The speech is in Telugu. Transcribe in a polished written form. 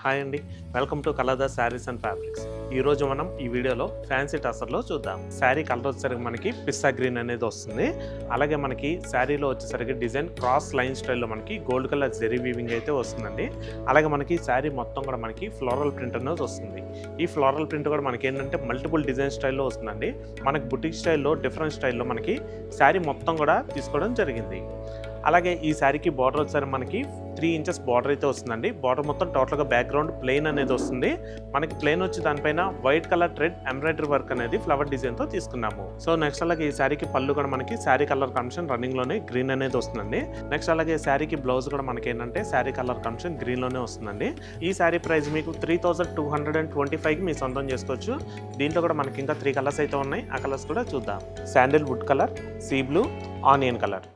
హాయ్ అండి, welcome to colours saris and fabrics. ఈరోజు మనం ఈ వీడియోలో ఫ్యాన్సీ టసర్లో చూద్దాం. శారీ కలర్ వచ్చేసరికి మనకి పిస్తా గ్రీన్ అనేది వస్తుంది. అలాగే మనకి శారీలో వచ్చేసరికి డిజైన్ క్రాస్ లైన్ స్టైల్లో మనకి గోల్డ్ కలర్ జెరీ వీవింగ్ అయితే వస్తుందండి. అలాగే మనకి శారీ మొత్తం కూడా మనకి ఫ్లోరల్ ప్రింట్ అనేది వస్తుంది. ఈ ఫ్లోరల్ ప్రింట్ కూడా మనకి ఏంటంటే మల్టిపుల్ డిజైన్ స్టైల్లో వస్తుందండి. మనకి బుటిక్ స్టైల్లో డిఫరెంట్ స్టైల్లో మనకి శారీ మొత్తం కూడా తీసుకోవడం జరిగింది. అలాగే ఈ శారీకి బార్డర్ వచ్చేసరికి మనకి 3 ఇంచెస్ బార్డర్ అయితే వస్తుందండి. బార్డర్ మొత్తం టోటల్గా బ్యాక్గ్రౌండ్ ప్లెయిన్ అనేది వస్తుంది. మనకి ప్లెయిన్ వచ్చి దానిపైన white colour thread embroidery work అనేది ఫ్లవర్ డిజైన్తో తీసుకున్నాము. సో నెక్స్ట్ అలాగే ఈ శారీకి పళ్ళు కూడా మనకి శారీ కలర్ కాంబినేషన్ రన్నింగ్లోనే గ్రీన్ అనేది వస్తుందండి. నెక్స్ట్ అలాగే శారీకి బ్లౌజ్ కూడా మనకి ఏంటంటే శారీ కలర్ కాంబినేషన్ గ్రీన్లోనే వస్తుందండి. ఈ శారీ ప్రైస్ మీకు 3225కి మీ సొంతం చేసుకోవచ్చు. దీంట్లో కూడా మనకి ఇంకా 3 కలర్స్ అయితే ఉన్నాయి. ఆ కలర్స్ కూడా చూద్దాం. Sandal would colour, sea blue, onion colour.